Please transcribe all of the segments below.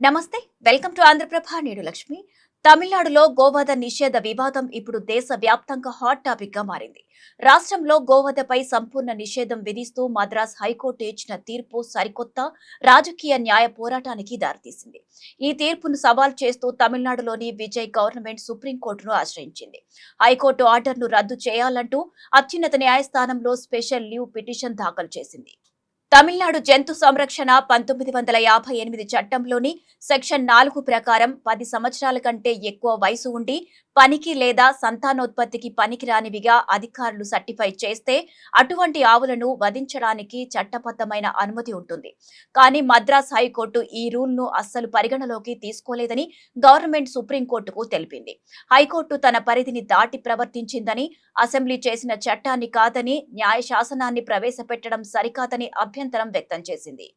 నమస్తే, welcome to Andhraprabha. నేను లక్ష్మి. తమిళనాడులో గోవధ నిషేధ వివాదం ఇప్పుడు దేశ వ్యాప్తంగా హాట్ టాపిక్ గా మారింది. రాష్ట్రంలో గోవధపై సంపూర్ణ నిషేధం విధిస్తూ మద్రాస్ హైకోర్టు ఇచ్చిన తీర్పు సరికొత్త రాజకీయ న్యాయ పోరాటానికి దారితీసింది. ఈ తీర్పును సవాల్ చేస్తూ తమిళనాడులోని విజయ్ గవర్నమెంట్ సుప్రీంకోర్టును ఆశ్రయించింది. హైకోర్టు ఆర్డర్ను రద్దు చేయాలంటూ అత్యున్నత న్యాయస్థానంలో స్పెషల్ లీవ్ పిటిషన్ దాఖలు చేసింది. తమిళనాడు జంతు సంరక్షణ 1958 చట్టంలోని సెక్షన్ 4 ప్రకారం 10 సంవత్సరాల కంటే ఎక్కువ వయసు ఉండి పనికి లేదా సంతానోత్పత్తికి పనికిరానివిగా అధికారులు సర్టిఫై చేస్తే అటువంటి ఆవులను వధించడానికి చట్టబద్ధమైన అనుమతి ఉంటుంది. కానీ మద్రాస్ హైకోర్టు ఈ రూల్ను అస్సలు పరిగణలోకి తీసుకోలేదని గవర్నమెంట్ సుప్రీంకోర్టుకు తెలిపింది. హైకోర్టు తన పరిధిని దాటి ప్రవర్తించిందని, అసెంబ్లీ చేసిన చట్టాన్ని కాదని, న్యాయ శాసనాన్ని ప్రవేశపెట్టడం సరికాదని అభ్యంతరం వ్యక్తం చేసింది.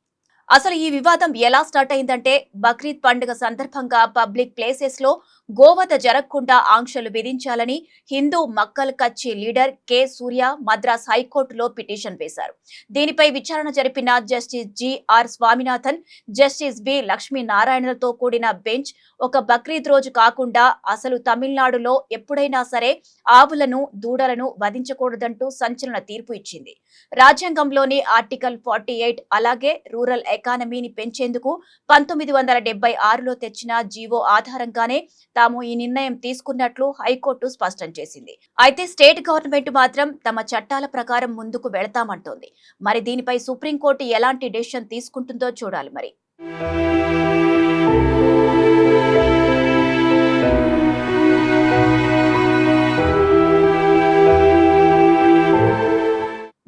అసలు ఈ వివాదం ఎలా స్టార్ట్ అయిందంటే, బక్రీద్ పండుగ సందర్భంగా పబ్లిక్ ప్లేసెస్ లో గోవధ జరగకుండా ఆంక్షలు విధించాలని హిందూ మక్కల్ కచ్చి లీడర్ కె సూర్య మద్రాస్ హైకోర్టులో పిటిషన్ వేశారు. దీనిపై విచారణ జరిపిన justice GR Swaminathan, justice B లక్ష్మీనారాయణలతో కూడిన బెంచ్ ఒక బక్రీద్ రోజు కాకుండా అసలు తమిళనాడులో ఎప్పుడైనా సరే ఆవులను, దూడలను వధించకూడదంటూ సంచలన తీర్పు ఇచ్చింది. రాజ్యాంగంలోని ఆర్టికల్ 48 అలాగే రూరల్ ఎకానమీని పెంచేందుకు 1976లో తెచ్చిన జీవో ఆధారంగానే తాము ఈ నిర్ణయం తీసుకున్నట్లు హైకోర్టు స్పష్టం చేసింది. అయితే స్టేట్ గవర్నమెంట్ మాత్రం తమ చట్టాల ప్రకారం ముందుకు వెళతామంటోంది. మరి దీనిపై సుప్రీంకోర్టు ఎలాంటి డెసిషన్ తీసుకుంటుందో చూడాలి మరి.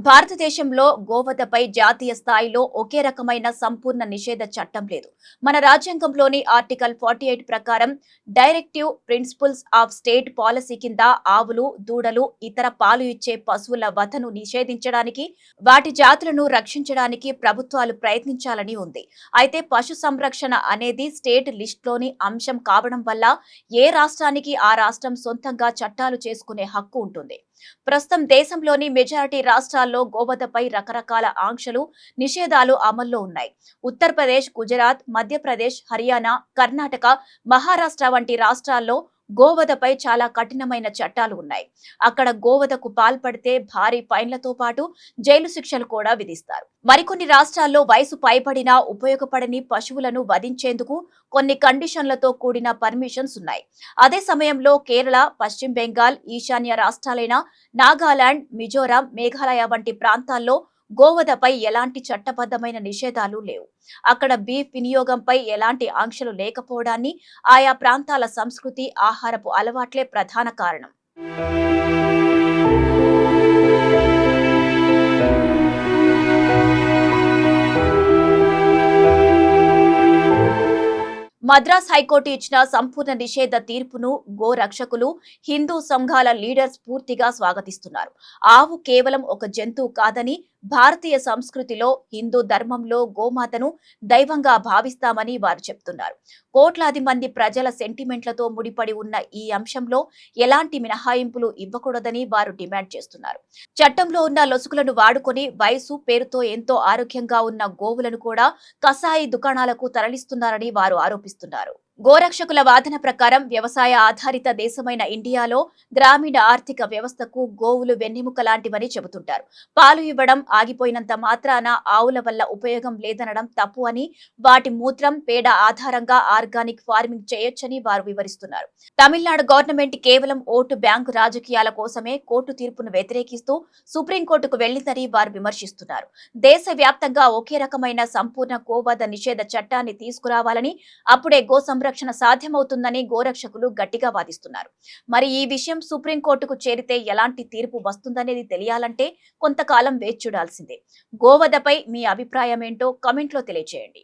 భారతదేశంలో గోవధపై జాతీయ స్థాయిలో ఒకే రకమైన సంపూర్ణ నిషేధ చట్టం లేదు. మన రాజ్యాంగంలోని ఆర్టికల్ 48 ప్రకారం directive principles of state policy కింద ఆవులు, దూడలు, ఇతర పాలు ఇచ్చే పశువుల వధను నిషేధించడానికి, వాటి జాతులను రక్షించడానికి ప్రభుత్వాలు ప్రయత్నించాలని ఉంది. అయితే పశు సంరక్షణ అనేది స్టేట్ లిస్టులోని అంశం కావడం వల్ల ఏ రాష్ట్రానికి ఆ రాష్ట్రం సొంతంగా చట్టాలు చేసుకునే హక్కు ఉంటుంది. ప్రస్తుతం దేశంలోని మెజారిటీ రాష్ట్రాల్లో గోవధపై రకరకాల ఆంక్షలు, నిషేధాలు అమల్లో ఉన్నాయి. ఉత్తరప్రదేశ్, గుజరాత్, మధ్యప్రదేశ్, హర్యానా, కర్ణాటక, మహారాష్ట్ర వంటి రాష్ట్రాల్లో గోవధపై చాలా కఠినమైన చట్టాలు ఉన్నాయి. అక్కడ గోవధకు పాల్పడితే భారీ ఫైన్లతో పాటు జైలు శిక్షలు కూడా విధిస్తారు. మరికొన్ని రాష్ట్రాల్లో వయసు పైబడినా ఉపయోగపడని పశువులను వధించేందుకు కొన్ని కండిషన్లతో కూడిన పర్మిషన్స్ ఉన్నాయి. అదే సమయంలో కేరళ, పశ్చిమ బెంగాల్, ఈశాన్య రాష్ట్రాలైన నాగాలాండ్, మిజోరాం, మేఘాలయ వంటి ప్రాంతాల్లో గోవధపై ఎలాంటి చట్టబద్ధమైన నిషేధాలు లేవు. అక్కడ బీఫ్ వినియోగంపై ఎలాంటి ఆంక్షలు లేకపోవడాన్ని ఆయా ప్రాంతాల సంస్కృతి, ఆహారపు అలవాట్లే ప్రధాన కారణం. మద్రాస్ హైకోర్టు ఇచ్చిన సంపూర్ణ నిషేధ తీర్పును గోరక్షకులు, హిందూ సంఘాల లీడర్స్ పూర్తిగా స్వాగతిస్తున్నారు. ఆవు కేవలం ఒక జంతువు కాదని, భారతీయ సంస్కృతిలో, హిందూ ధర్మంలో గోమాతను దైవంగా భావిస్తామని వారు చెప్తున్నారు. కోట్లాది మంది ప్రజల సెంటిమెంట్లతో ముడిపడి ఉన్న ఈ అంశంలో ఎలాంటి మినహాయింపులు ఇవ్వకూడదని వారు డిమాండ్ చేస్తున్నారు. చట్టంలో ఉన్న లొసుగులను వాడుకొని వయసు పేరుతో ఎంతో ఆరోగ్యంగా ఉన్న గోవులను కూడా కసాయి దుకాణాలకు తరలిస్తున్నారని వారు ఆరోపిస్తున్నారు. గోరక్షకుల వాదన ప్రకారం వ్యవసాయ ఆధారిత దేశమైన ఇండియాలో గ్రామీణ ఆర్థిక వ్యవస్థకు గోవులు వెన్నెముక లాంటివని చెబుతుంటారు. పాలు ఇవ్వడం ఆగిపోయినంత మాత్రాన ఆవుల వల్ల ఉపయోగం లేదనడం తప్పు అని, వాటి మూత్రం, పేడ ఆధారంగా ఆర్గానిక్ ఫార్మింగ్ చేయొచ్చని వారు వివరిస్తున్నారు. తమిళనాడు గవర్నమెంట్ కేవలం ఓటు బ్యాంకు రాజకీయాల కోసమే కోర్టు తీర్పును వ్యతిరేకిస్తూ సుప్రీంకోర్టుకు వెళ్లిందని వారు విమర్శిస్తున్నారు. దేశవ్యాప్తంగా ఒకే రకమైన సంపూర్ణ గోవధ నిషేధ చట్టాన్ని తీసుకురావాలని, అప్పుడే గో సంరక్షణ సాధ్యమవుతుందని గోరక్షకులు గట్టిగా వాదిస్తున్నారు. మరి ఈ విషయం సుప్రీంకోర్టుకు చేరితే ఎలాంటి తీర్పు వస్తుందనేది తెలియాలంటే కొంతకాలం వేచి చూడాల్సిందే. గోవధపై మీ అభిప్రాయం ఏంటో కామెంట్లో తెలియజేయండి.